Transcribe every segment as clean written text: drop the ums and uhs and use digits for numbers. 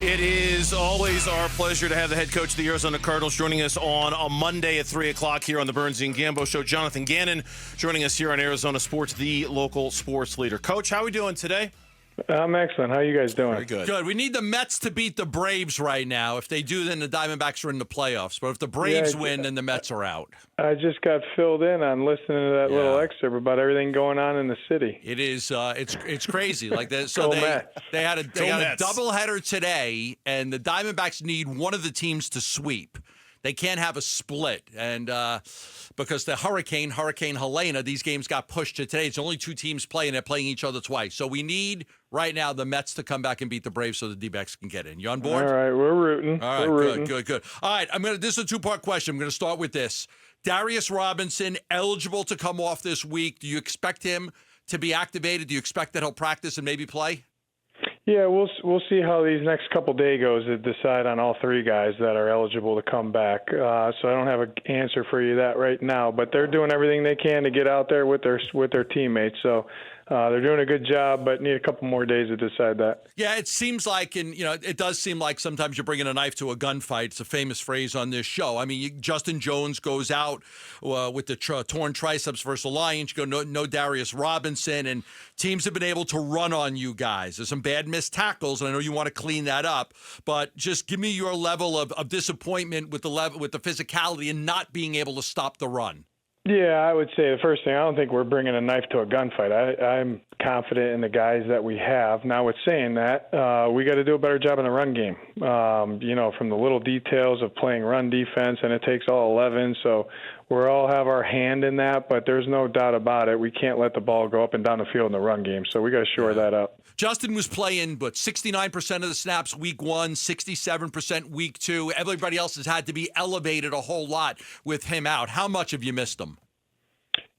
It is always our pleasure to have the head coach of the Arizona Cardinals joining us on a Monday at 3 o'clock here on the Burns Gambo Show. Jonathan Gannon joining us here on Arizona Sports, the local sports leader. Coach, how are we doing today? I'm excellent. How are you guys doing? Very good. Good. We need the Mets to beat the Braves right now. If they do, then the Diamondbacks are in the playoffs. But if the Braves win, then the Mets are out. I just got filled in on listening to that little excerpt about everything going on in the city. It is. It's crazy. Like that. Go So Mets. they had a Mets. doubleheader today, and the Diamondbacks need one of the teams to sweep. They can't have a split, and because the Hurricane Helena, these games got pushed to today. It's only two teams playing. They're playing each other twice. So we need right now the Mets to come back and beat the Braves so the D-backs can get in. You on board? All right, we're rooting. All right, we're rooting. good. All right, this is a two-part question. I'm going to start with this. Darius Robinson, eligible to come off this week. Do you expect him to be activated? Do you expect that he'll practice and maybe play? Yeah, we'll see how these next couple days goes to decide on all three guys that are eligible to come back. So I don't have an answer for you that right now, but they're doing everything they can to get out there with their teammates. So they're doing a good job, but need a couple more days to decide that. Yeah, it seems like, it does seem like sometimes you're bringing a knife to a gunfight. It's a famous phrase on this show. I mean, Justin Jones goes out with the torn triceps versus the Lions. You go, no Darius Robinson, and teams have been able to run on you guys. There's some bad missed tackles, and I know you want to clean that up, but just give me your level of disappointment with the physicality and not being able to stop the run. Yeah, I would say the first thing, I don't think we're bringing a knife to a gunfight. I'm confident in the guys that we have. Now, with saying that, we got to do a better job in the run game. From the little details of playing run defense, and it takes all 11, so we all have our hand in that, but there's no doubt about it. We can't let the ball go up and down the field in the run game, so we got to shore that up. Justin was playing, 69% of the snaps week 1, 67% week 2. Everybody else has had to be elevated a whole lot with him out. How much have you missed him?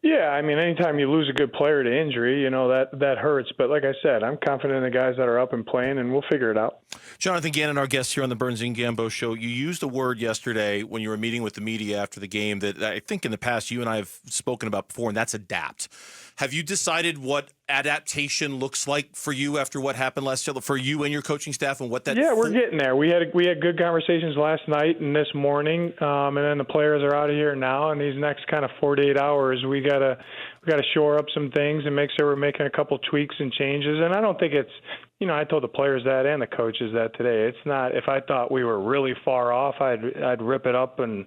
Yeah, I mean, anytime you lose a good player to injury, that hurts. But like I said, I'm confident in the guys that are up and playing, and we'll figure it out. Jonathan Gannon, our guest here on the Burns Gambo Show, you used a word yesterday when you were meeting with the media after the game that I think in the past you and I have spoken about before, and that's adapt. Have you decided what adaptation looks like for you after what happened last year, for you and your coaching staff, and what that? Yeah, we're getting there. We had good conversations last night and this morning, and then the players are out of here now. And these next kind of 48 hours, we gotta shore up some things and make sure we're making a couple tweaks and changes. And I don't think it's, I told the players that and the coaches that today. It's not. If I thought we were really far off, I'd rip it up and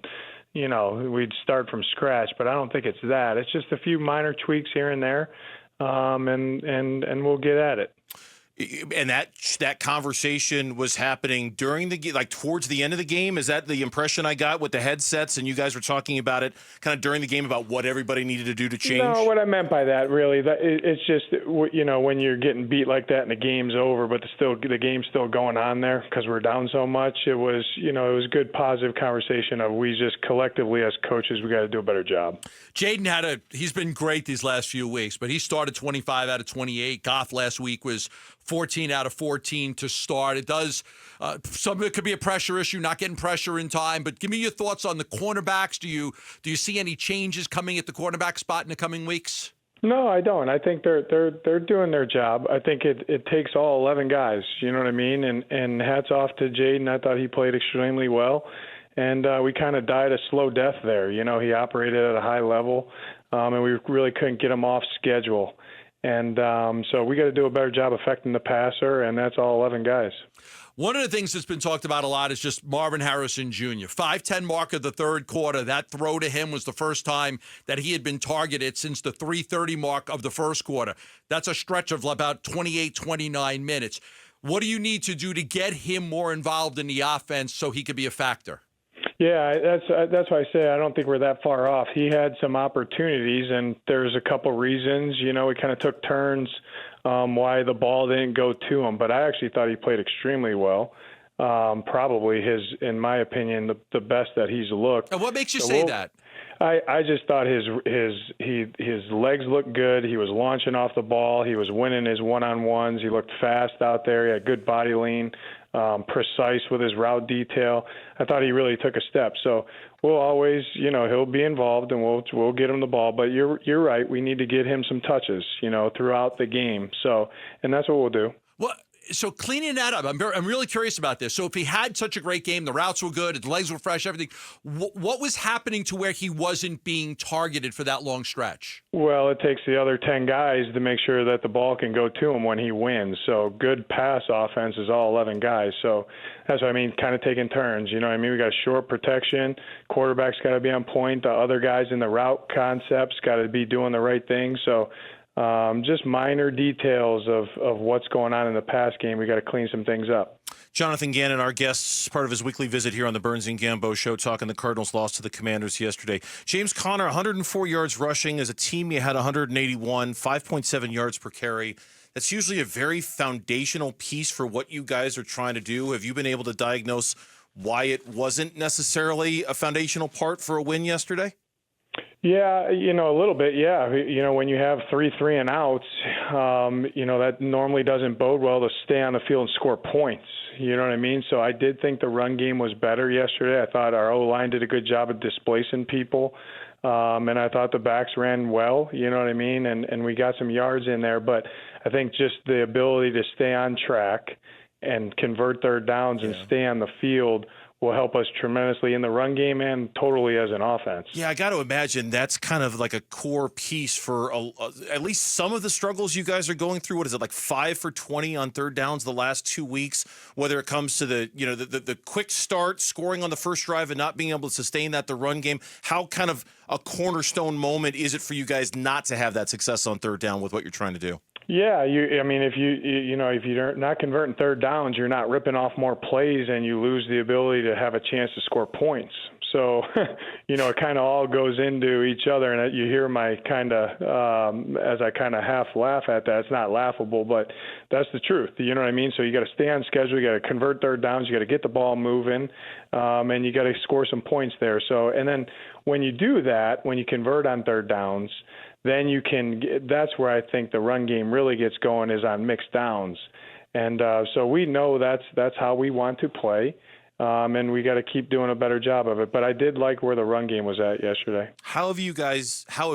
we'd start from scratch, but I don't think it's that. It's just a few minor tweaks here and there, and we'll get at it. And that conversation was happening during the game, like towards the end of the game. Is that the impression I got with the headsets? And you guys were talking about it kind of during the game about what everybody needed to do to change? No, what I meant by that really, it's just when you're getting beat like that and the game's over, but the game's still going on there because we're down so much. It was good positive conversation of we just collectively as coaches we got to do a better job. Jaden he's been great these last few weeks, but he started 25 out of 28. Goff last week was 14 out of 14 to start. It does, some of it could be a pressure issue, not getting pressure in time, but give me your thoughts on the cornerbacks. Do you see any changes coming at the cornerback spot in the coming weeks? No, I don't. I think they're doing their job. I think it takes all 11 guys, you know what I mean? And hats off to Jaden. I thought he played extremely well. And we kind of died a slow death there. He operated at a high level, and we really couldn't get him off schedule. And so we got to do a better job affecting the passer, and that's all 11 guys. One of the things that's been talked about a lot is just Marvin Harrison Jr. 5'10" mark of the third quarter. That throw to him was the first time that he had been targeted since the 3:30 mark of the first quarter. That's a stretch of about 28, 29 minutes. What do you need to do to get him more involved in the offense so he could be a factor? Yeah, that's why I say I don't think we're that far off. He had some opportunities, and there's a couple reasons. We kind of took turns why the ball didn't go to him. But I actually thought he played extremely well. Probably in my opinion, the best that he's looked. And what makes you say that? I just thought his legs looked good. He was launching off the ball. He was winning his one-on-ones. He looked fast out there. He had good body lean, precise with his route detail. I thought he really took a step. So we'll always, he'll be involved, and we'll get him the ball. But you're right. We need to get him some touches, throughout the game. So, and that's what we'll do. Well, So cleaning that up, I'm really curious about this. So if he had such a great game, the routes were good, his legs were fresh, everything, what was happening to where he wasn't being targeted for that long stretch? Well, it takes the other 10 guys to make sure that the ball can go to him when he wins. So good pass offense is all 11 guys. So that's what I mean, kind of taking turns. You know what I mean? We got short protection. Quarterback's got to be on point. The other guys in the route concepts got to be doing the right thing. So just minor details of what's going on in the pass game. We got to clean some things up. Jonathan Gannon, our guest, part of his weekly visit here on the Burns Gambo show, talking the Cardinals lost to the Commanders yesterday. James Conner, 104 yards rushing. As a team, you had 181, 5.7 yards per carry. That's usually a very foundational piece for what you guys are trying to do. Have you been able to diagnose why it wasn't necessarily a foundational part for a win yesterday? Yeah, a little bit, yeah. When you have 3 and outs, that normally doesn't bode well to stay on the field and score points. You know what I mean? So I did think the run game was better yesterday. I thought our O-line did a good job of displacing people. And I thought the backs ran well, you know what I mean? And we got some yards in there. But I think just the ability to stay on track and convert third downs and stay on the field will help us tremendously in the run game and totally as an offense. Yeah, I got to imagine that's kind of like a core piece for at least some of the struggles you guys are going through. What is it, like 5 for 20 on third downs the last 2 weeks? Whether it comes to the quick start, scoring on the first drive and not being able to sustain that, the run game, how kind of a cornerstone moment is it for you guys not to have that success on third down with what you're trying to do? Yeah, if you're not converting third downs, you're not ripping off more plays, and you lose the ability to have a chance to score points. So, it kind of all goes into each other, and you hear my kind of, as I kind of half laugh at that. It's not laughable, but that's the truth. You know what I mean? So you got to stay on schedule. You got to convert third downs. You got to get the ball moving, and you got to score some points there. So, and then when you do that, when you convert on third downs, then that's where I think the run game really gets going, is on mixed downs. And so we know that's how we want to play, and we got to keep doing a better job of it. But I did like where the run game was at yesterday. How have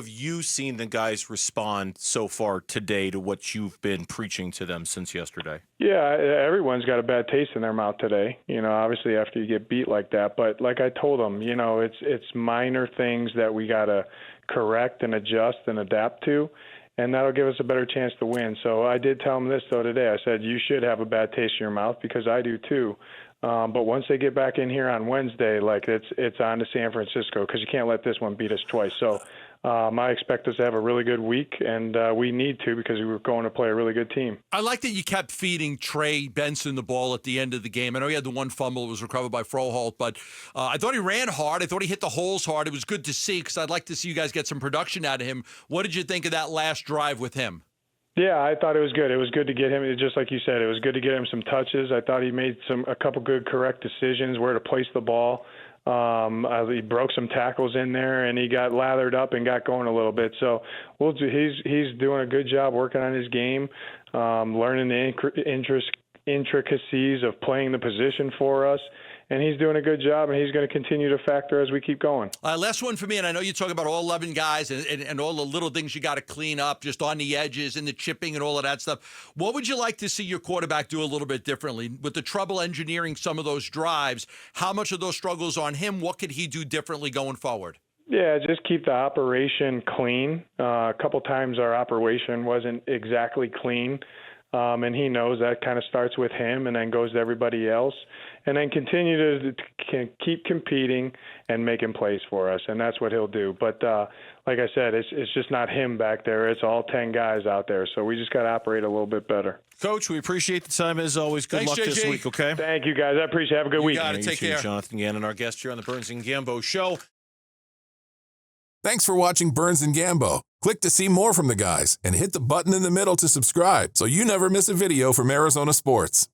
you seen the guys respond so far today to what you've been preaching to them since yesterday? Yeah, everyone's got a bad taste in their mouth today, obviously after you get beat like that. But like I told them, it's minor things that we got to correct and adjust and adapt to, and that'll give us a better chance to win. So I did tell them this, though, today. I said, you should have a bad taste in your mouth, because I do too. But once they get back in here on Wednesday, it's on to San Francisco, because you can't let this one beat us twice. So I expect us to have a really good week, and we need to, because we were going to play a really good team. I like that you kept feeding Trey Benson the ball at the end of the game. I know he had the one fumble that was recovered by Froholt, but I thought he ran hard. I thought he hit the holes hard. It was good to see, because I'd like to see you guys get some production out of him. What did you think of that last drive with him? Yeah, I thought it was good. It was good to get him, just like you said, it was good to get him some touches. I thought he made a couple good, correct decisions where to place the ball. He broke some tackles in there, and he got lathered up and got going a little bit. So he's doing a good job working on his game, learning the intricacies of playing the position for us. And he's doing a good job, and he's going to continue to factor as we keep going. Last one for me, and I know you talk about all 11 guys and all the little things you got to clean up just on the edges and the chipping and all of that stuff. What would you like to see your quarterback do a little bit differently? With the trouble engineering some of those drives, how much of those struggles on him? What could he do differently going forward? Yeah, just keep the operation clean. A couple times our operation wasn't exactly clean. And he knows that kind of starts with him and then goes to everybody else, and then continue to keep competing and making plays for us. And that's what he'll do. But like I said, it's just not him back there. It's all 10 guys out there. So we just got to operate a little bit better. Coach, we appreciate the time as always. Good luck this week, okay? Thank you, guys. I appreciate it. Have a good week. You got it. Take care. Jonathan Gannon, our guest here on the Burns Gambo show. Thanks for watching Burns and Gambo. Click to see more from the guys and hit the button in the middle to subscribe so you never miss a video from Arizona sports.